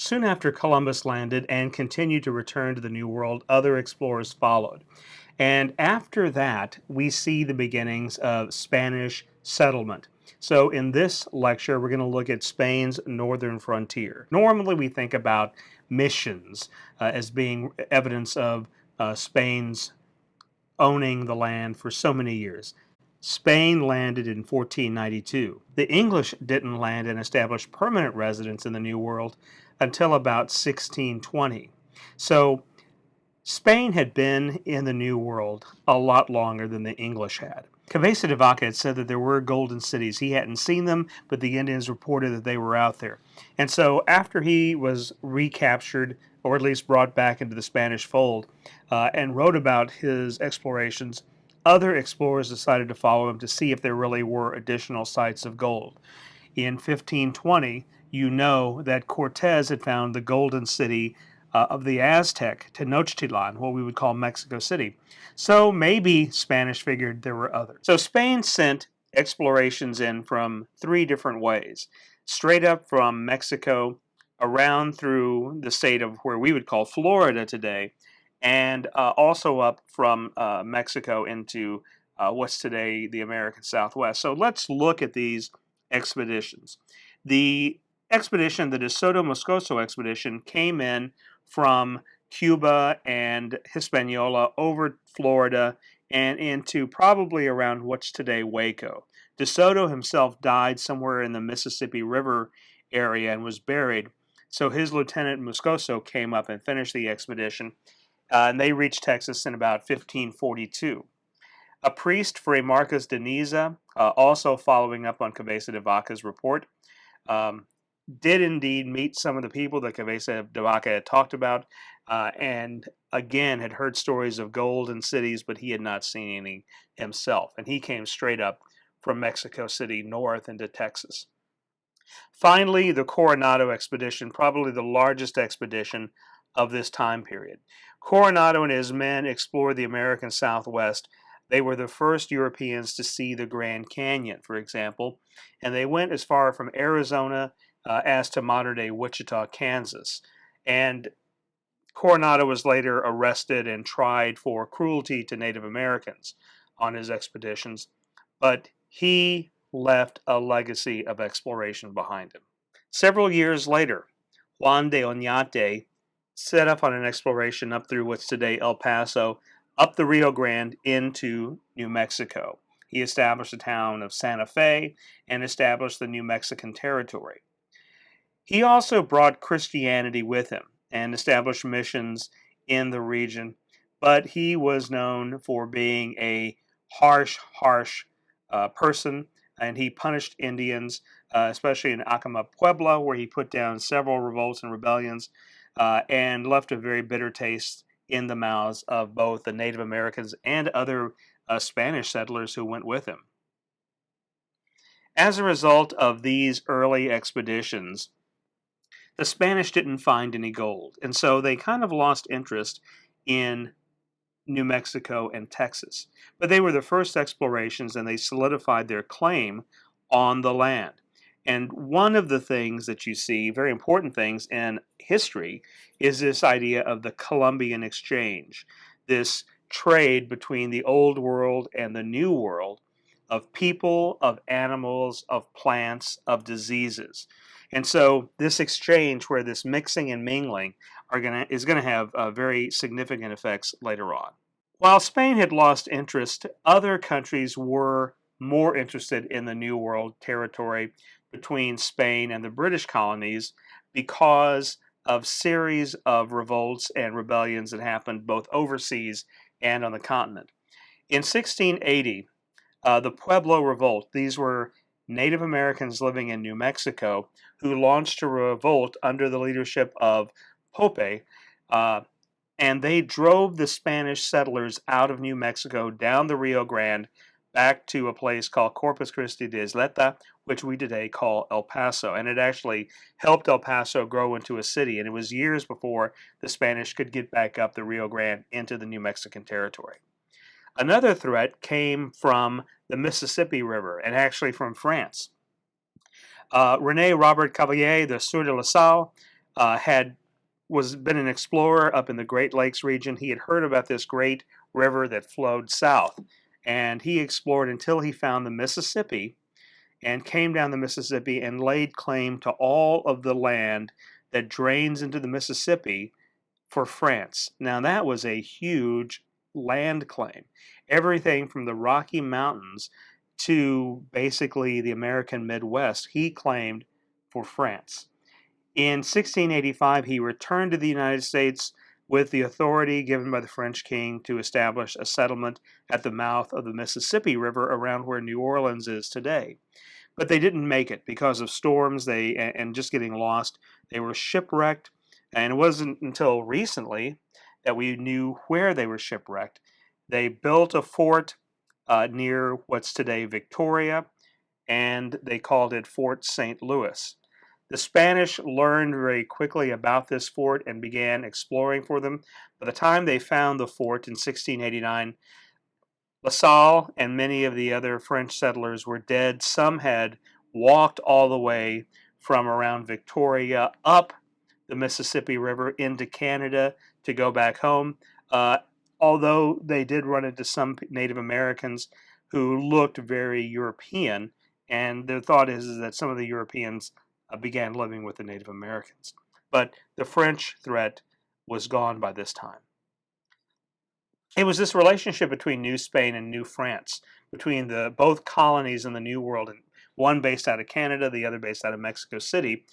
Soon after Columbus landed and continued to return to the New World, other explorers followed. And after that, we see the beginnings of Spanish settlement. So, in this lecture, we're going to look at Spain's northern frontier. Normally, we think about missions as being evidence of Spain's owning the land for so many years. Spain landed in 1492. The English didn't land and establish permanent residence in the New World until about 1620. So Spain had been in the New World a lot longer than the English had. Cabeza de Vaca had said that there were golden cities. He hadn't seen them, but the Indians reported that they were out there. And so after he was recaptured, or at least brought back into the Spanish fold, and wrote about his explorations, other explorers decided to follow him to see if there really were additional sites of gold. In 1520, you know that Cortez had found the golden city of the Aztec, Tenochtitlan, what we would call Mexico City. So maybe Spanish figured there were others. So Spain sent explorations in from three different ways. Straight up from Mexico, around through the state of where we would call Florida today, and also up from Mexico into what's today the American Southwest. So let's look at these expeditions. The expedition, the De Soto Moscoso expedition, came in from Cuba and Hispaniola over Florida and into probably around what's today Waco. De Soto himself died somewhere in the Mississippi River area and was buried. So his lieutenant Moscoso came up and finished the expedition, and they reached Texas in about 1542. A priest, Fray Marcos de Niza, also following up on Cabeza de Vaca's report, um, did indeed meet some of the people that Cabeza de Vaca had talked about, and again had heard stories of gold and cities, but he had not seen any himself. And he came straight up from Mexico City north into Texas. Finally, the Coronado expedition, probably the largest expedition of this time period. Coronado and his men explored the American Southwest. They were the first Europeans to see the Grand Canyon, for example, and they went as far from Arizona as to modern day Wichita, Kansas. And Coronado was later arrested and tried for cruelty to Native Americans on his expeditions, but he left a legacy of exploration behind him. Several years later, Juan de Oñate set up on an exploration up through what's today El Paso, up the Rio Grande into New Mexico. He established the town of Santa Fe and established the New Mexican Territory. He also brought Christianity with him and established missions in the region, but he was known for being a harsh person, and he punished Indians, especially in Acoma Puebla, where he put down several revolts and rebellions, and left a very bitter taste in the mouths of both the Native Americans and other Spanish settlers who went with him. As a result of these early expeditions, the Spanish didn't find any gold, and so they kind of lost interest in New Mexico and Texas. But they were the first explorations, and they solidified their claim on the land. And one of the things that you see, very important things in history, is this idea of the Columbian Exchange, this trade between the Old World and the New World of people, of animals, of plants, of diseases. And so this exchange, where this mixing and mingling is going to have very significant effects later on. While Spain had lost interest, other countries were more interested in the New World territory between Spain and the British colonies because of series of revolts and rebellions that happened both overseas and on the continent. In 1680, the Pueblo Revolt, these were Native Americans living in New Mexico who launched a revolt under the leadership of Pope, uh, and they drove the Spanish settlers out of New Mexico down the Rio Grande back to a place called Corpus Christi de Isleta, which we today call El Paso. And it actually helped El Paso grow into a city, and it was years before the Spanish could get back up the Rio Grande into the New Mexican territory. Another threat came from the Mississippi River, and actually from France. René Robert Cavelier, the Sieur de La Salle, had was been an explorer up in the Great Lakes region. He had heard about this great river that flowed south, and he explored until he found the Mississippi and came down the Mississippi and laid claim to all of the land that drains into the Mississippi for France. Now, that was a huge land claim. Everything from the Rocky Mountains to basically the American Midwest, he claimed for France. In 1685, he returned to the United States with the authority given by the French king to establish a settlement at the mouth of the Mississippi River around where New Orleans is today. But they didn't make it because of storms and just getting lost. They were shipwrecked, and it wasn't until recently that we knew where they were shipwrecked. They built a fort near what's today Victoria, and they called it Fort St. Louis. The Spanish learned very quickly about this fort and began exploring for them. By the time they found the fort in 1689, La Salle and many of the other French settlers were dead. Some had walked all the way from around Victoria up the Mississippi River into Canada to go back home. Uh, Although they did run into some Native Americans who looked very European, and their thought is that some of the Europeans began living with the Native Americans. But the French threat was gone by this time. It was this relationship between New Spain and New France, between the both colonies in the New World, and one based out of Canada, the other based out of Mexico City.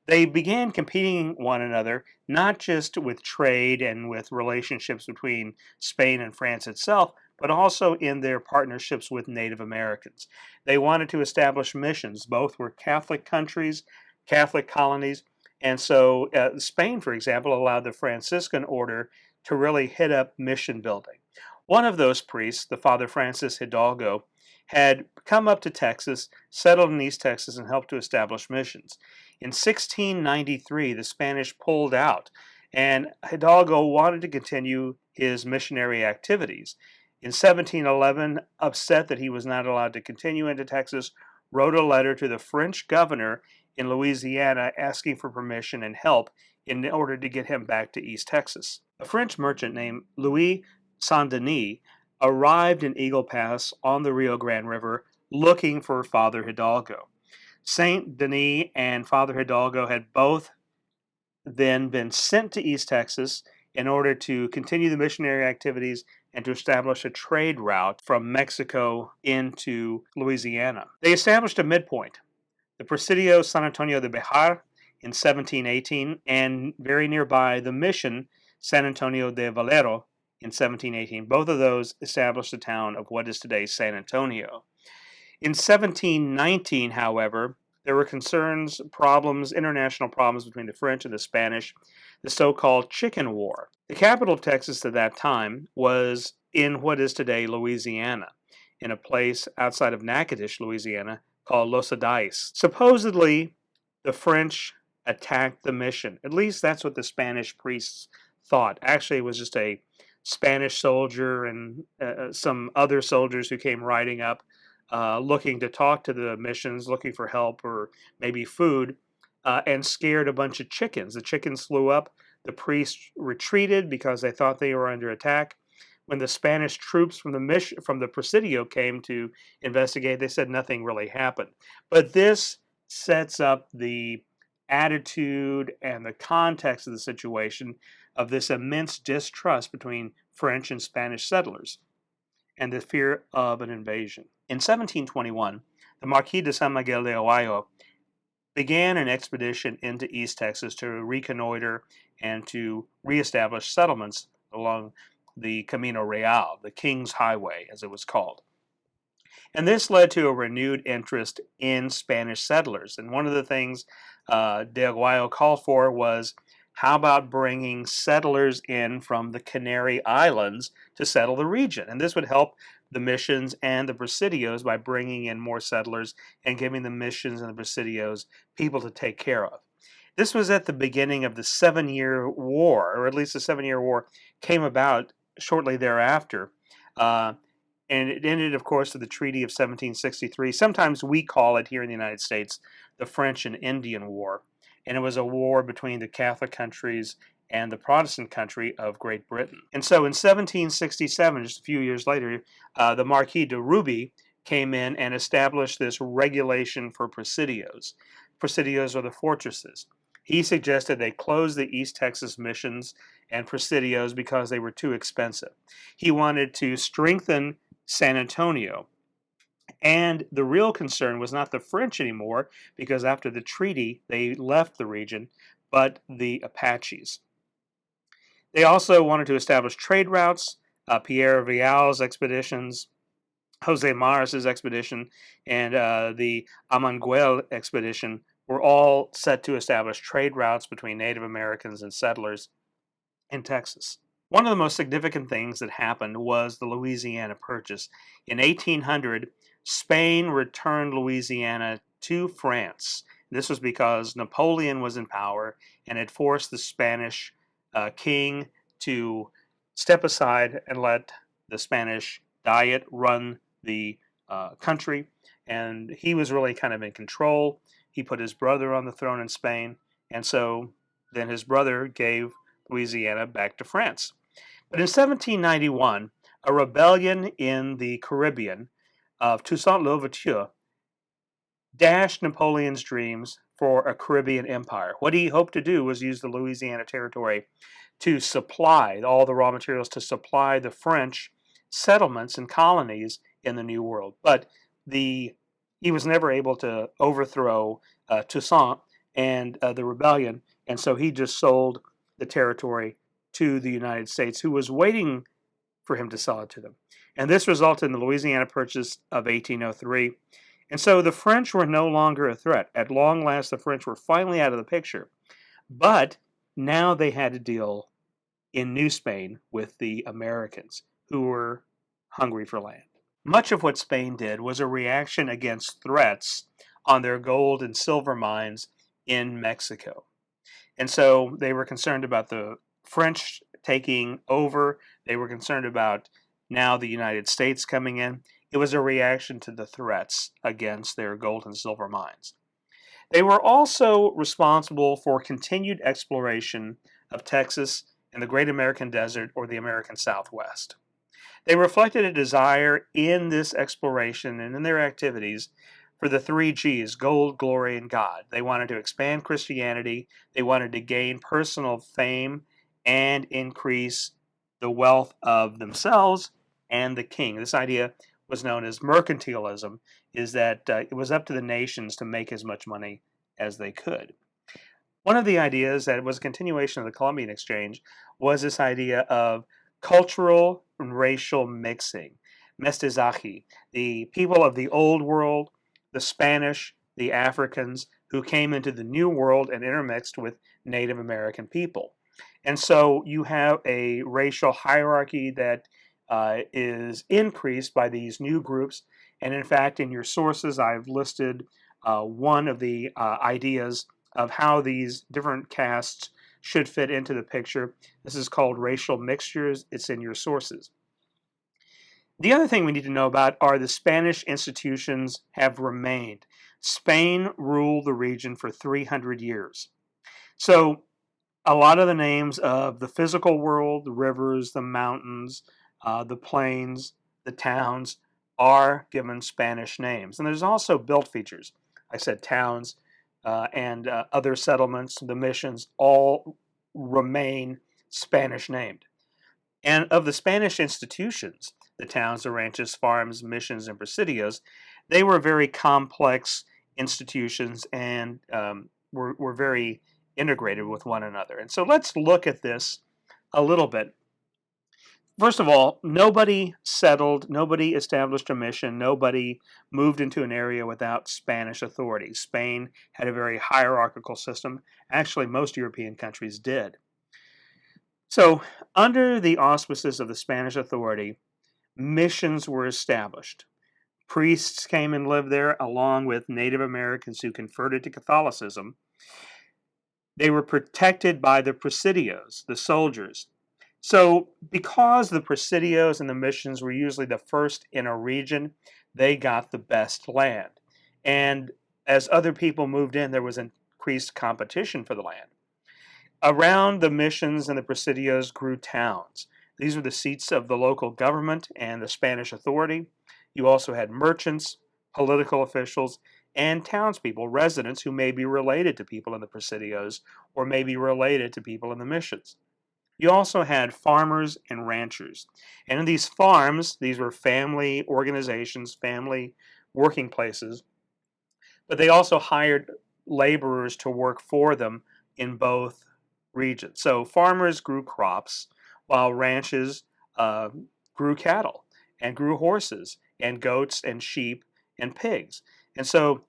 They began competing one another, not just with trade and with relationships between Spain and France itself, but also in their partnerships with Native Americans. They wanted to establish missions. Both were Catholic countries, Catholic colonies, and so Spain, for example, allowed the Franciscan order to really hit up mission building. One of those priests, the Father Francis Hidalgo, had come up to Texas, settled in East Texas, and helped to establish missions. In 1693, the Spanish pulled out, and Hidalgo wanted to continue his missionary activities. In 1711, upset that he was not allowed to continue into Texas, wrote a letter to the French governor in Louisiana asking for permission and help in order to get him back to East Texas. A French merchant named Louis Saint Denis arrived in Eagle Pass on the Rio Grande River looking for Father Hidalgo. Saint Denis and Father Hidalgo had both then been sent to East Texas in order to continue the missionary activities and to establish a trade route from Mexico into Louisiana. They established a midpoint, the Presidio San Antonio de Bejar, in 1718, and very nearby, the mission San Antonio de Valero in 1718. Both of those established the town of what is today San Antonio. In 1719, however, there were concerns, problems, international problems between the French and the Spanish, the so-called Chicken War. The capital of Texas at that time was in what is today Louisiana, in a place outside of Natchitoches, Louisiana, called Los Adais. Supposedly, the French attacked the mission. At least that's what the Spanish priests thought. Actually, it was just a Spanish soldier and some other soldiers who came riding up looking to talk to the missions, looking for help or maybe food, and scared a bunch of chickens. The chickens flew up. The priests retreated because they thought they were under attack. When the Spanish troops from the Presidio came to investigate, they said nothing really happened. But this sets up the attitude and the context of the situation of this immense distrust between French and Spanish settlers and the fear of an invasion. In 1721, the Marquis de San Miguel de Owayo began an expedition into East Texas to reconnoiter and to reestablish settlements along the Camino Real, the King's Highway, as it was called. And this led to a renewed interest in Spanish settlers. And one of the things de Aguayo called for was, how about bringing settlers in from the Canary Islands to settle the region? And this would help the missions and the presidios by bringing in more settlers and giving the missions and the presidios people to take care of. This was at the beginning of the 7-Year War, or at least the 7-Year War came about shortly thereafter. And it ended, of course, with the Treaty of 1763. Sometimes we call it here in the United States the French and Indian War. and it was a war between the Catholic countries and the Protestant country of Great Britain. And so in 1767, just a few years later, the Marquis de Ruby came in and established this regulation for presidios. Presidios are the fortresses. He suggested they close the East Texas missions and presidios because they were too expensive. He wanted to strengthen San Antonio. And the real concern was not the French anymore, because after the treaty, they left the region, but the Apaches. They also wanted to establish trade routes. Pierre Vial's expeditions, Jose Maris's expedition, and the Amanguel expedition were all set to establish trade routes between Native Americans and settlers in Texas. One of the most significant things that happened was the Louisiana Purchase. In 1800, Spain returned Louisiana to France. This was because Napoleon was in power and had forced the Spanish king to step aside and let the Spanish Diet run the country. And he was really kind of in control. He put his brother on the throne in Spain. And so then his brother gave Louisiana back to France. But in 1791, a rebellion in the Caribbean of Toussaint Louverture dashed Napoleon's dreams for a Caribbean empire. What he hoped to do was use the Louisiana Territory to supply all the raw materials to supply the French settlements and colonies in the New World. But he was never able to overthrow Toussaint and the rebellion, and so he just sold the territory to the United States, who was waiting for him to sell it to them. And this resulted in the Louisiana Purchase of 1803. And so the French were no longer a threat. At long last, the French were finally out of the picture. But now they had to deal in New Spain with the Americans, who were hungry for land. Much of what Spain did was a reaction against threats on their gold and silver mines in Mexico. And so they were concerned about the French taking over. They were concerned about now the United States coming in. It was a reaction to the threats against their gold and silver mines. They were also responsible for continued exploration of Texas and the Great American Desert, or the American Southwest. They reflected a desire in this exploration and in their activities for the three G's: gold, glory, and God. They wanted to expand Christianity, they wanted to gain personal fame, and increase the wealth of themselves and the king. This idea was known as mercantilism, is that it was up to the nations to make as much money as they could. One of the ideas that was a continuation of the Columbian Exchange was this idea of cultural and racial mixing, mestizaje, the people of the Old World, the Spanish, the Africans, who came into the New World and intermixed with Native American people. And so you have a racial hierarchy that is increased by these new groups. And in fact, in your sources, I've listed one of the ideas of how these different castes should fit into the picture. This is called racial mixtures. It's in your sources. The other thing we need to know about are the Spanish institutions have remained. Spain ruled the region for 300 years. So a lot of the names of the physical world, the rivers, the mountains, the plains, the towns, are given Spanish names. And there's also built features. I said towns and other settlements, the missions, all remain Spanish named. And of the Spanish institutions, the towns, the ranches, farms, missions, and presidios, they were very complex institutions and were very integrated with one another. And so let's look at this a little bit. First of all, nobody settled, nobody established a mission, nobody moved into an area without Spanish authority. Spain had a very hierarchical system. Actually, most European countries did. So, under the auspices of the Spanish authority, missions were established. Priests came and lived there along with Native Americans who converted to Catholicism. They were protected by the presidios, the soldiers. So, because the presidios and the missions were usually the first in a region, they got the best land. And as other people moved in, there was a increased competition for the land. Around the missions and the presidios grew towns. These were the seats of the local government and the Spanish authority. You also had merchants, political officials, and townspeople, residents who may be related to people in the presidios or may be related to people in the missions. You also had farmers and ranchers. And in these farms, these were family organizations, family working places, but they also hired laborers to work for them in both regions. So farmers grew crops while ranches uh, grew cattle and grew horses and goats and sheep and pigs. And so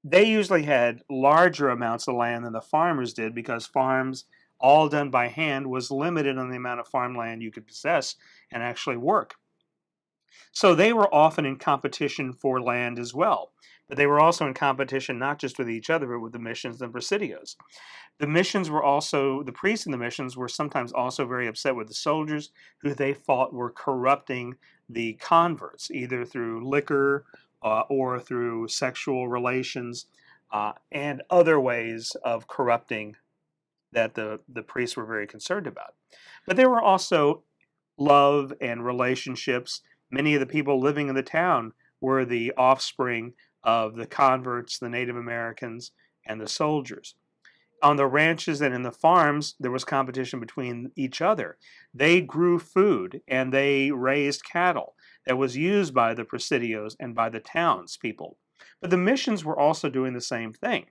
they usually had larger amounts of land than the farmers did because farms, all done by hand, was limited on the amount of farmland you could possess and actually work. So they were often in competition for land as well. But they were also in competition not just with each other, but with the missions and presidios. The missions were also, the priests in the missions were sometimes also very upset with the soldiers who they thought were corrupting the converts, either through liquor or through sexual relations and other ways of corrupting that the priests were very concerned about. But there were also love and relationships. Many of the people living in the town were the offspring of the converts, the Native Americans, and the soldiers. On the ranches and in the farms, there was competition between each other. They grew food and they raised cattle that was used by the presidios and by the townspeople. But the missions were also doing the same thing.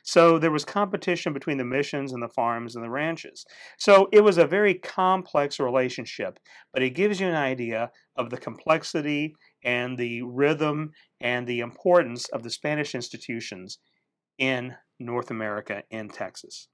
So there was competition between the missions and the farms and the ranches. So it was a very complex relationship, but it gives you an idea of the complexity and the rhythm and the importance of the Spanish institutions in North America and Texas.